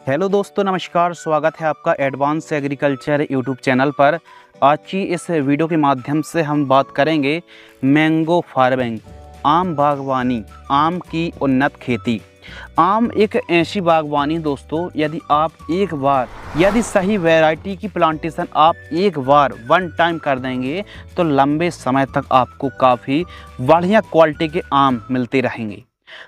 Hello दोस्तों, नमस्कार। स्वागत है आपका एडवांस एग्रीकल्चर यूट्यूब चैनल पर। आज की इस वीडियो के माध्यम से हम बात करेंगे मैंगो फार्मिंग, आम बागवानी, आम की उन्नत खेती। आम एक ऐसी बागवानी दोस्तों, यदि सही वैरायटी की प्लांटेशन आप एक बार वन टाइम कर देंगे तो लंबे समय तक आपको काफ़ी बढ़िया क्वालिटी के आम मिलते रहेंगे।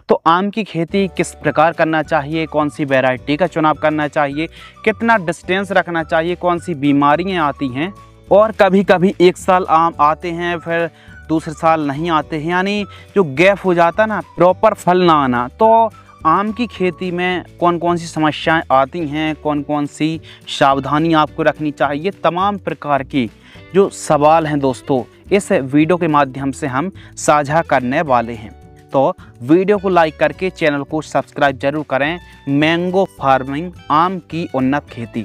तो आम की खेती किस प्रकार करना चाहिए, कौन सी वैरायटी का चुनाव करना चाहिए, कितना डिस्टेंस रखना चाहिए, कौन सी बीमारियां आती हैं, और कभी कभी एक साल आम आते हैं फिर दूसरे साल नहीं आते हैं, यानी जो गैप हो जाता ना, प्रॉपर फल ना आना। तो आम की खेती में कौन कौन सी समस्याएं आती हैं, कौन कौन सी सावधानी आपको रखनी चाहिए, तमाम प्रकार की जो सवाल हैं दोस्तों, इस वीडियो के माध्यम से हम साझा करने वाले हैं। तो वीडियो को लाइक करके चैनल को सब्सक्राइब जरूर करें। मैंगो फार्मिंग, आम की उन्नत खेती।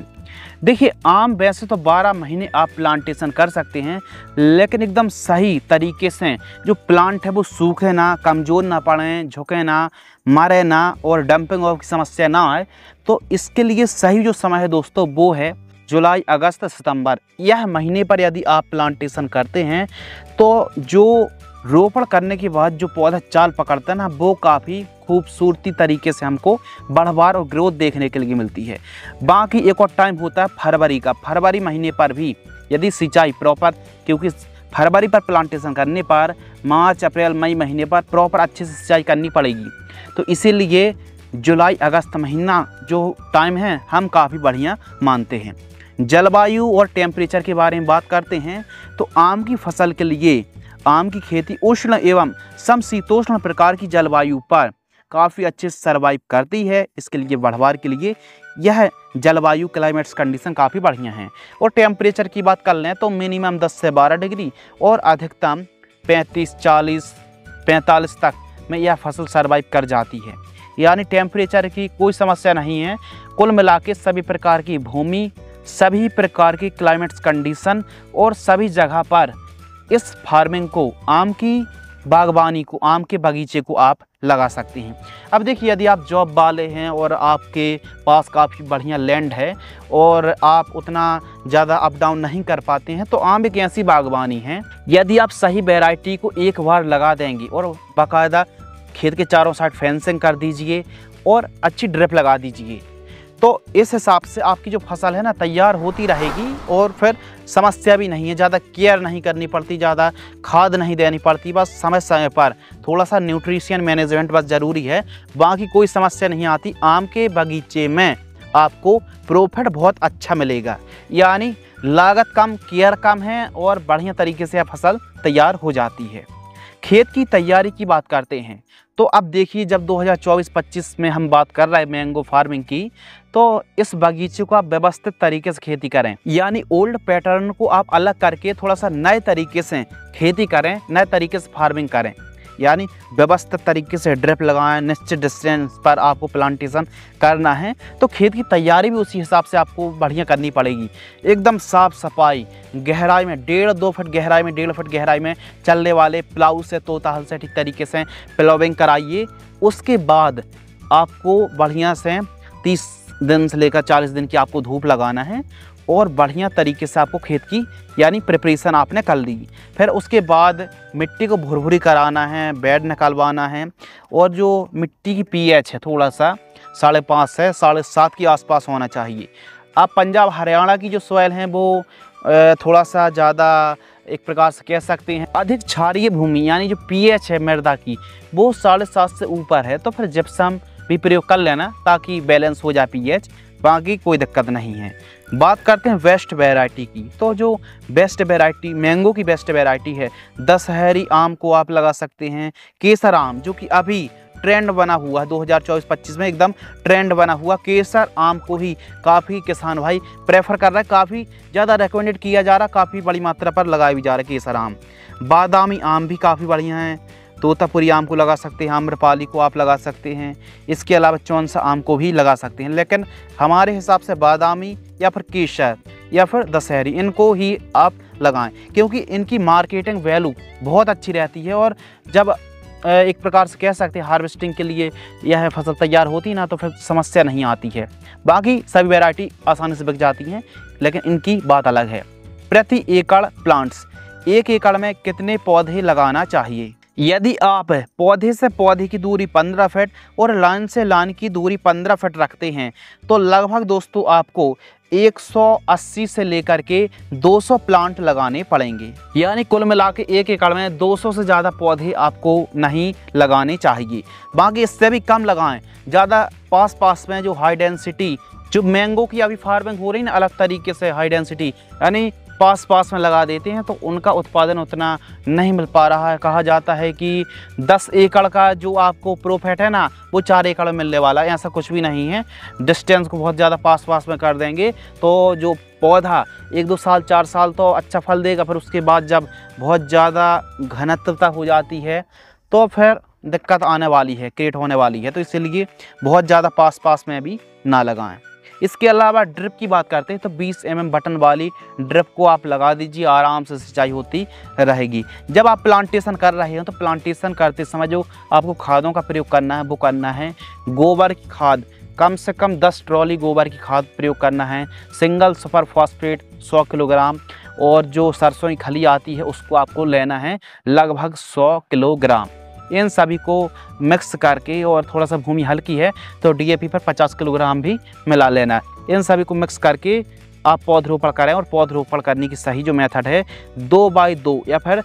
देखिए, आम वैसे तो 12 महीने आप प्लांटेशन कर सकते हैं, लेकिन एकदम सही तरीके से जो प्लांट है वो सूखे ना, कमज़ोर ना पड़े, झुके ना, मरे ना और डंपिंग ऑफ की समस्या ना आए। तो इसके लिए सही जो समय है दोस्तों वो है जुलाई, अगस्त, सितंबर। यह महीने पर यदि आप प्लांटेशन करते हैं तो जो रोपण करने के बाद जो पौधा चाल पकड़ता है ना, वो काफ़ी खूबसूरती तरीके से हमको बढ़वार और ग्रोथ देखने के लिए मिलती है। बाकी एक और टाइम होता है फरवरी का। फरवरी महीने पर भी यदि सिंचाई प्रॉपर, क्योंकि फरवरी पर प्लांटेशन करने पर मार्च, अप्रैल, मई महीने पर प्रॉपर अच्छे से सिंचाई करनी पड़ेगी। तो इसीलिए जुलाई, अगस्त महीना जो टाइम है हम काफ़ी बढ़िया मानते हैं। जलवायु और टेम्परेचर के बारे में बात करते हैं तो आम की फसल के लिए आम की खेती उष्ण एवं समशीतोष्ण प्रकार की जलवायु पर काफ़ी अच्छे से सर्वाइव करती है। इसके लिए बढ़वार के लिए यह जलवायु क्लाइमेट्स कंडीशन काफ़ी बढ़िया हैं। और टेम्परेचर की बात कर लें तो मिनिमम 10 से 12 डिग्री और अधिकतम 35, 40, 45 तक में यह फसल सर्वाइव कर जाती है, यानी टेम्परेचर की कोई समस्या नहीं है। कुल मिला के सभी प्रकार की भूमि, सभी प्रकार की क्लाइमेट्स कंडीशन और सभी जगह पर इस फार्मिंग को, आम की बागवानी को, आम के बगीचे को आप लगा सकते हैं। अब देखिए, यदि आप जॉब वाले हैं और आपके पास काफ़ी बढ़िया लैंड है और आप उतना ज़्यादा अप डाउन नहीं कर पाते हैं, तो आम एक ऐसी बागवानी है, यदि आप सही वैरायटी को एक बार लगा देंगे और बाकायदा खेत के चारों साइड फेंसिंग कर दीजिए और अच्छी ड्रिप लगा दीजिए, तो इस हिसाब से आपकी जो फसल है ना तैयार होती रहेगी और फिर समस्या भी नहीं है। ज़्यादा केयर नहीं करनी पड़ती, ज़्यादा खाद नहीं देनी पड़ती, बस समय समय पर थोड़ा सा न्यूट्रिशन मैनेजमेंट बस ज़रूरी है, बाकी कोई समस्या नहीं आती। आम के बगीचे में आपको प्रॉफिट बहुत अच्छा मिलेगा, यानी लागत कम, केयर कम है और बढ़िया तरीके से फसल तैयार हो जाती है। खेत की तैयारी की बात करते हैं तो अब देखिए, जब 2024-25 में हम बात कर रहे हैं मैंगो फार्मिंग की, तो इस बगीचे को आप व्यवस्थित तरीके से खेती करें, यानी ओल्ड पैटर्न को आप अलग करके थोड़ा सा नए तरीके से खेती करें, नए तरीके से फार्मिंग करें, यानी व्यवस्थित तरीके से ड्रिप लगाएं, निश्चित डिस्टेंस पर आपको प्लांटेशन करना है। तो खेत की तैयारी भी उसी हिसाब से आपको बढ़िया करनी पड़ेगी। एकदम साफ सफाई, गहराई में 1.5-2 फुट गहराई में, 1.5 फुट गहराई में चलने वाले प्लाऊ से, तोता हल से ठीक तरीके से प्लाविंग कराइए। उसके बाद आपको बढ़िया से 30 दिन से लेकर 40 दिन की आपको धूप लगाना है और बढ़िया तरीके से आपको खेत की यानी प्रिपरेशन आपने कर ली। फिर उसके बाद मिट्टी को भुरभुरी कराना है, बेड निकलवाना है, और जो मिट्टी की पीएच है थोड़ा सा 5.5 से 7.5 के आसपास होना चाहिए। अब पंजाब हरियाणा की जो सॉइल है वो थोड़ा सा ज़्यादा, एक प्रकार से कह सकते हैं अधिक क्षारीय भूमि, यानी जो पीएच है मृदा की वो 7.5 से ऊपर है, तो फिर जिप्सम भी प्रयोग कर लेना ताकि बैलेंस हो जाए पीएच, बाकी कोई दिक्कत नहीं है। बात करते हैं बेस्ट वैरायटी की, तो जो बेस्ट वैरायटी मैंगो की बेस्ट वैरायटी है, दशहरी आम को आप लगा सकते हैं। केसर आम जो कि अभी ट्रेंड बना हुआ है, 2024-25 में एकदम ट्रेंड बना हुआ केसर आम को ही काफ़ी किसान भाई प्रेफर कर रहा है, काफ़ी ज़्यादा रिकमेंडेड किया जा रहा है, काफ़ी बड़ी मात्रा पर लगाया भी जा रहा है केसर आम। बादामी आम भी काफ़ी बढ़िया हैं, तोतापुरी आम को लगा सकते हैं, आम्रपाली को आप लगा सकते हैं, इसके अलावा चौंसा आम को भी लगा सकते हैं, लेकिन हमारे हिसाब से बादामी या फिर केसर या फिर दशहरी, इनको ही आप लगाएं, क्योंकि इनकी मार्केटिंग वैल्यू बहुत अच्छी रहती है। और जब एक प्रकार से कह सकते हैं हार्वेस्टिंग के लिए यह फसल तैयार होती है ना, तो फिर समस्या नहीं आती है। बाकी सभी वैरायटी आसानी से बिक जाती हैं, लेकिन इनकी बात अलग है। प्रति एकड़ प्लांट्स, 1 एकड़ में कितने पौधे लगाना चाहिए? यदि आप पौधे से पौधे की दूरी 15 फीट और लाइन से लाइन की दूरी 15 फीट रखते हैं तो लगभग दोस्तों आपको 180 से लेकर के 200 प्लांट लगाने पड़ेंगे। यानी कुल मिला के 1 एकड़ में 200 से ज़्यादा पौधे आपको नहीं लगाने चाहिए। बाकी इससे भी कम लगाएं। ज़्यादा पास पास में जो हाई डेंसिटी, जो मैंगो की अभी फार्मिंग हो रही है ना अलग तरीके से, हाई डेंसिटी यानी पास पास में लगा देते हैं, तो उनका उत्पादन उतना नहीं मिल पा रहा है। कहा जाता है कि 10 एकड़ का जो आपको प्रॉफिट है ना, वो 4 एकड़ में मिलने वाला है। ऐसा कुछ भी नहीं है। डिस्टेंस को बहुत ज़्यादा पास पास में कर देंगे तो जो पौधा 1-2 साल 4 साल तो अच्छा फल देगा, फिर उसके बाद जब बहुत ज़्यादा घनत्वता हो जाती है तो फिर दिक्कत आने वाली है, क्रिएट होने वाली है। तो इसलिए बहुत ज़्यादा पास पास में भी ना लगाएं। इसके अलावा ड्रिप की बात करते हैं तो 20 mm बटन वाली ड्रिप को आप लगा दीजिए, आराम से सिंचाई होती रहेगी। जब आप प्लांटेशन कर रहे हो तो प्लांटेशन करते समय जो आपको खादों का प्रयोग करना है वो करना है गोबर की खाद, कम से कम 10 ट्रॉली गोबर की खाद प्रयोग करना है। सिंगल सुपर फॉस्फेट 100 किलोग्राम, और जो सरसों की खली आती है उसको आपको लेना है लगभग 100 किलोग्राम। इन सभी को मिक्स करके, और थोड़ा सा भूमि हल्की है तो DAP पर 50 किलोग्राम भी मिला लेना है। इन सभी को मिक्स करके आप पौधरोपण करें। और पौधरोपण करने की सही जो मेथड है 2x2 या फिर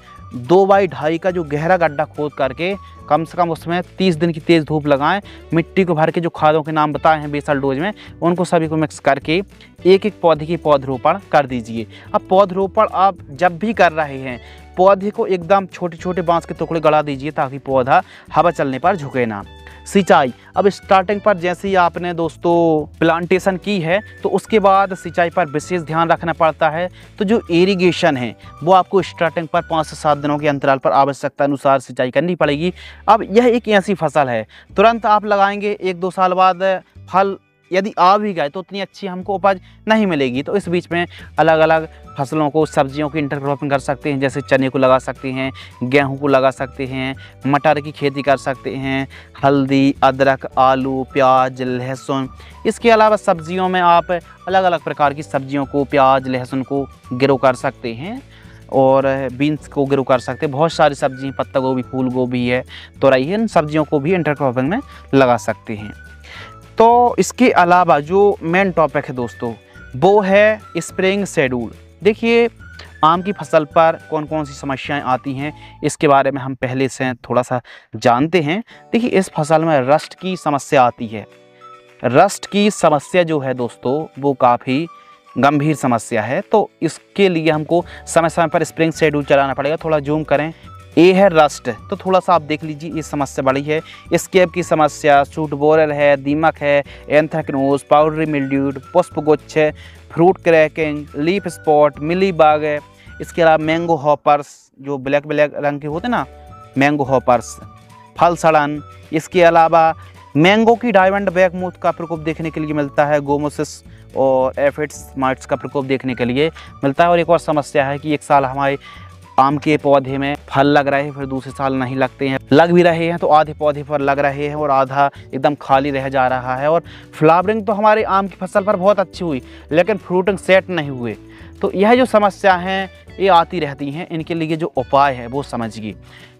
2x2.5 का जो गहरा गड्ढा खोद करके कम से कम उसमें 30 दिन की तेज़ धूप लगाएं। मिट्टी को भर के जो खादों के नाम बताए हैं बेसल डोज में, उनको सभी को मिक्स करके एक पौधे की पौधरोपण कर दीजिए। अब पौधरोपण आप जब भी कर रहे हैं पौधे को एकदम छोटे छोटे बांस के टुकड़े गड़ा दीजिए ताकि पौधा हवा चलने पर झुके ना। सिंचाई, अब स्टार्टिंग पर जैसे ही आपने दोस्तों प्लांटेशन की है तो उसके बाद सिंचाई पर विशेष ध्यान रखना पड़ता है। तो जो इरिगेशन है वो आपको स्टार्टिंग पर 5 से 7 दिनों के अंतराल पर आवश्यकता अनुसार सिंचाई करनी पड़ेगी। अब यह एक ऐसी फसल है तुरंत आप लगाएंगे 1-2 साल बाद फल यदि आ भी गए तो उतनी अच्छी हमको उपज नहीं मिलेगी। तो इस बीच में अलग अलग फसलों को, सब्जियों की इंटरक्रॉपिंग कर सकते हैं। जैसे चने को लगा सकते हैं, गेहूं को लगा सकते हैं, मटर की खेती कर सकते हैं, हल्दी, अदरक, आलू, प्याज, लहसुन। इसके अलावा सब्जियों में आप अलग अलग प्रकार की सब्जियों को, प्याज, लहसुन को ग्रो कर सकते हैं और बीन्स को ग्रो कर सकते हैं। बहुत सारी सब्जी, पत्ता गोभी, फूल गोभी है, तोरई है, इन सब्जियों को भी इंटरक्रॉपिंग में लगा सकते हैं। तो इसके अलावा जो मेन टॉपिक है दोस्तों वो है स्प्रेइंग शेड्यूल। देखिए आम की फसल पर कौन कौन सी समस्याएं आती हैं इसके बारे में हम पहले से थोड़ा सा जानते हैं। देखिए इस फसल में रस्ट की समस्या आती है। रस्ट की समस्या जो है दोस्तों वो काफ़ी गंभीर समस्या है। तो इसके लिए हमको समय समय पर स्प्रेइंग शेड्यूल चलाना पड़ेगा। थोड़ा जूम करें, ये है रस्ट, तो थोड़ा सा आप देख लीजिए ये समस्या बड़ी है। स्केब की समस्या, सूट बोरर है, दीमक है, एंथ्रेक्नोज, पाउडरी मिल्ड्यू, पुष्पगुच्छ, फ्रूट क्रैकिंग, लीफ स्पॉट, मिली बाग है। इसके अलावा मैंगो हॉपर्स, जो ब्लैक रंग के होते हैं ना, मैंगो हॉपर्स, फल सड़न। इसके अलावा मैंगो की डायमंड बैक मोथ का प्रकोप देखने के लिए मिलता है। गोमोसिस और एफिड्स माइट्स का प्रकोप देखने के लिए मिलता है। और एक और समस्या है कि एक साल हमारे आम के पौधे में फल लग रहे हैं, फिर दूसरे साल नहीं लगते हैं। लग भी रहे हैं तो आधे पौधे पर लग रहे हैं और आधा एकदम खाली रह जा रहा है। और फ्लावरिंग तो हमारे आम की फसल पर बहुत अच्छी हुई लेकिन फ्रूटिंग सेट नहीं हुए। तो यह जो समस्या हैं ये आती रहती हैं। इनके लिए जो उपाय है वो समझिए।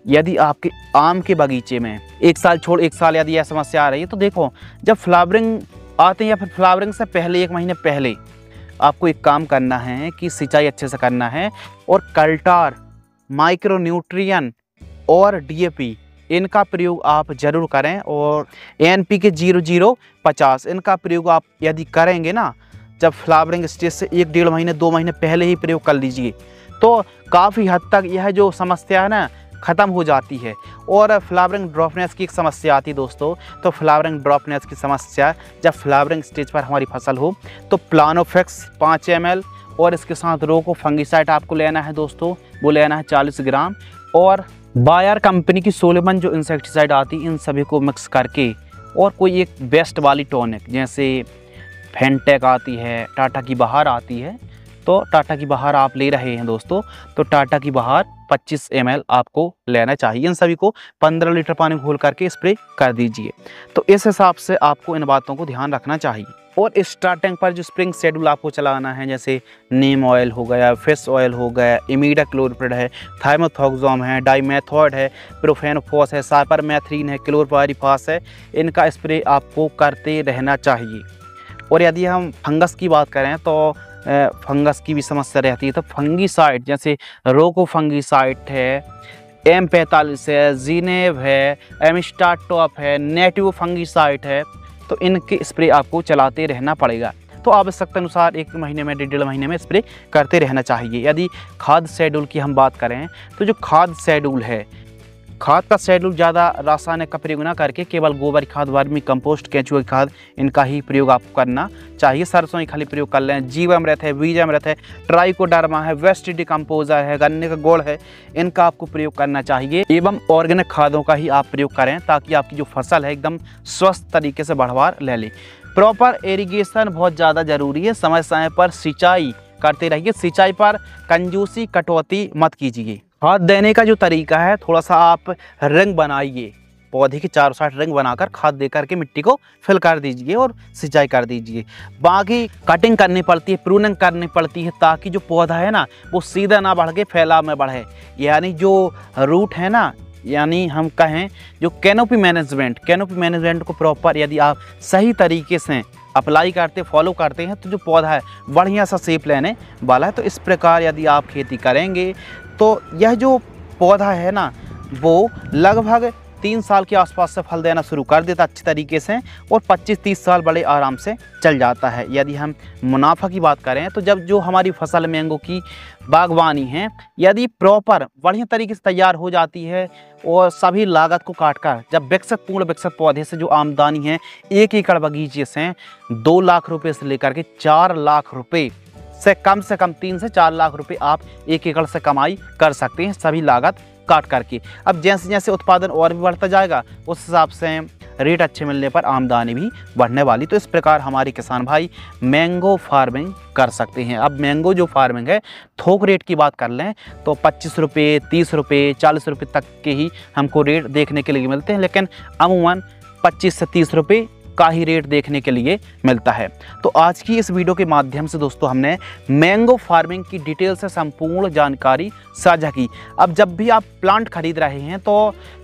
यदि आपके आम के बगीचे में एक साल छोड़ एक साल यदि यह समस्या आ रही है तो देखो, जब फ्लावरिंग आते हैं या फिर फ्लावरिंग से पहले 1 महीने पहले आपको एक काम करना है कि सिंचाई अच्छे से करना है और कल्टार, माइक्रो न्यूट्रिएंट और DAP इनका प्रयोग आप ज़रूर करें। और NPK 00-50 इनका प्रयोग आप यदि करेंगे ना, जब फ्लावरिंग स्टेज से 1-1.5 महीने 2 महीने पहले ही प्रयोग कर लीजिए तो काफ़ी हद तक यह जो समस्या है ना ख़त्म हो जाती है। और फ्लावरिंग ड्रॉपनेस की एक समस्या आती है दोस्तों। तो फ्लावरिंग ड्रॉपनेस की समस्या जब फ्लावरिंग स्टेज पर हमारी फसल हो तो प्लानोफिक्स 5 ml और इसके साथ रोको फंगिसाइड आपको लेना है दोस्तों, वो लेना है 40 ग्राम। और बायर कंपनी की सोलेमन जो इंसेक्टिसाइड आती है इन सभी को मिक्स करके, और कोई एक बेस्ट वाली टॉनिक जैसे फेंटेक आती है, टाटा की बहार आती है, तो टाटा की बहार आप ले रहे हैं दोस्तों तो टाटा की बहार 25 ml आपको लेना चाहिए। इन सभी को 15 लीटर पानी घोल करके स्प्रे कर दीजिए। तो इस हिसाब से आपको इन बातों को ध्यान रखना चाहिए। और स्टार्टिंग पर जो स्प्रिंग शेड्यूल आपको चलाना है, जैसे नीम ऑयल हो गया, फिश ऑयल हो गया, इमीडाक्लोप्रिड है, थाइमोथोक्सोम है, डाइमेथॉयड है, प्रोफेनोफॉस है, साइपरमेथ्रिन है, क्लोरपाइरीफास है, इनका स्प्रे आपको करते रहना चाहिए। और यदि हम फंगस की बात करें तो फंगस की भी समस्या रहती है, तो फंगीसाइड जैसे रोकोफंगीसाइड है, M45 है, जीनेव है, एमिस्टाटॉप है, नेटिव फंगीसाइड है, तो इनके स्प्रे आपको चलाते रहना पड़ेगा। तो आवश्यकता अनुसार 1 महीने में 1.5 महीने में स्प्रे करते रहना चाहिए। यदि खाद शेड्यूल की हम बात करें तो जो खाद शेड्यूल है, खाद का शेड्यूल ज़्यादा रासायनिक का प्रयोग ना करके केवल गोबर खाद, वर्मी कंपोस्ट, केंचुआ खाद, इनका ही प्रयोग आपको करना चाहिए। सरसों की खाली प्रयोग कर लें। जीवामृत है, बीजामृत है, ट्राइकोडर्मा है, वेस्ट डिकम्पोजर है, गन्ने का गुड़ है, इनका आपको प्रयोग करना चाहिए। एवं ऑर्गेनिक खादों का ही आप प्रयोग करें ताकि आपकी जो फसल है एकदम स्वस्थ तरीके से बढ़वार ले ले। प्रॉपर इरिगेशन बहुत ज़्यादा ज़रूरी है। समय समय पर सिंचाई करते रहिए। सिंचाई पर कंजूसी, कटौती मत कीजिए। खाद देने का जो तरीका है, थोड़ा सा आप रिंग बनाइए, पौधे के चारों साइड रिंग बनाकर खाद दे करके मिट्टी को फिल कर दीजिए और सिंचाई कर दीजिए। बाकी कटिंग करनी पड़ती है, प्रूनिंग करनी पड़ती है, ताकि जो पौधा है ना वो सीधा ना बढ़ के फैलाव में बढ़े। यानी जो रूट है ना, यानी हम कहें जो कैनोपी मैनेजमेंट को प्रॉपर यदि आप सही तरीके से अप्लाई करते, फॉलो करते हैं, तो जो पौधा है बढ़िया सा शेप लेने वाला है। तो इस प्रकार यदि आप खेती करेंगे तो यह जो पौधा है ना वो लगभग 3 साल के आसपास से फल देना शुरू कर देता अच्छी तरीके से, और 25-30 साल बड़े आराम से चल जाता है। यदि हम मुनाफा की बात करें तो जब जो हमारी फसल मैंगो की बागवानी है यदि प्रॉपर बढ़िया तरीके से तैयार हो जाती है और सभी लागत को काटकर जब पूर्ण विकसित पौधे से जो आमदनी है 1 एकड़ बगीचे से 2 लाख रुपये से लेकर के 4 लाख रुपये से कम 3 से 4 लाख रुपए आप 1 एकड़ से कमाई कर सकते हैं, सभी लागत काट करके। अब जैसे जैसे उत्पादन और भी बढ़ता जाएगा उस हिसाब से रेट अच्छे मिलने पर आमदनी भी बढ़ने वाली। तो इस प्रकार हमारे किसान भाई मैंगो फार्मिंग कर सकते हैं। अब मैंगो जो फार्मिंग है, थोक रेट की बात कर लें तो 25 रुपये, 30 रुपये, 40 रुपये तक के ही हमको रेट देखने के लिए मिलते हैं, लेकिन अमूमन 25 से 30 रुपये का ही रेट देखने के लिए मिलता है। तो आज की इस वीडियो के माध्यम से दोस्तों हमने मैंगो फार्मिंग की डिटेल से संपूर्ण जानकारी साझा की। अब जब भी आप प्लांट खरीद रहे हैं तो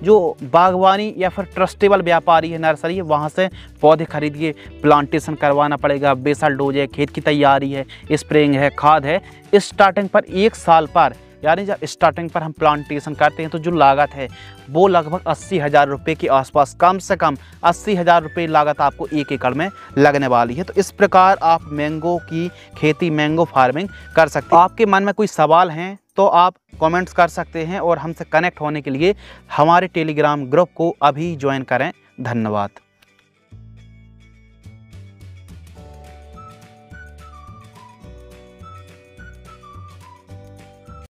जो बागवानी या फिर ट्रस्टेबल व्यापारी है, नर्सरी है, वहाँ से पौधे खरीदिए। प्लांटेशन करवाना पड़ेगा, बेसल डोज है, खेत की तैयारी है, स्प्रेइंग है, खाद है। स्टार्टिंग पर 1 साल पर, यानी जब स्टार्टिंग पर हम प्लांटेशन करते हैं तो जो लागत है वो लगभग 80,000 रुपये के आसपास, कम से कम 80,000 रुपये लागत आपको 1 एकड़ में लगने वाली है। तो इस प्रकार आप मैंगो की खेती, मैंगो फार्मिंग कर सकते हैं। आपके मन में कोई सवाल हैं तो आप कमेंट्स कर सकते हैं, और हमसे कनेक्ट होने के लिए हमारे टेलीग्राम ग्रुप को अभी ज्वाइन करें। धन्यवाद।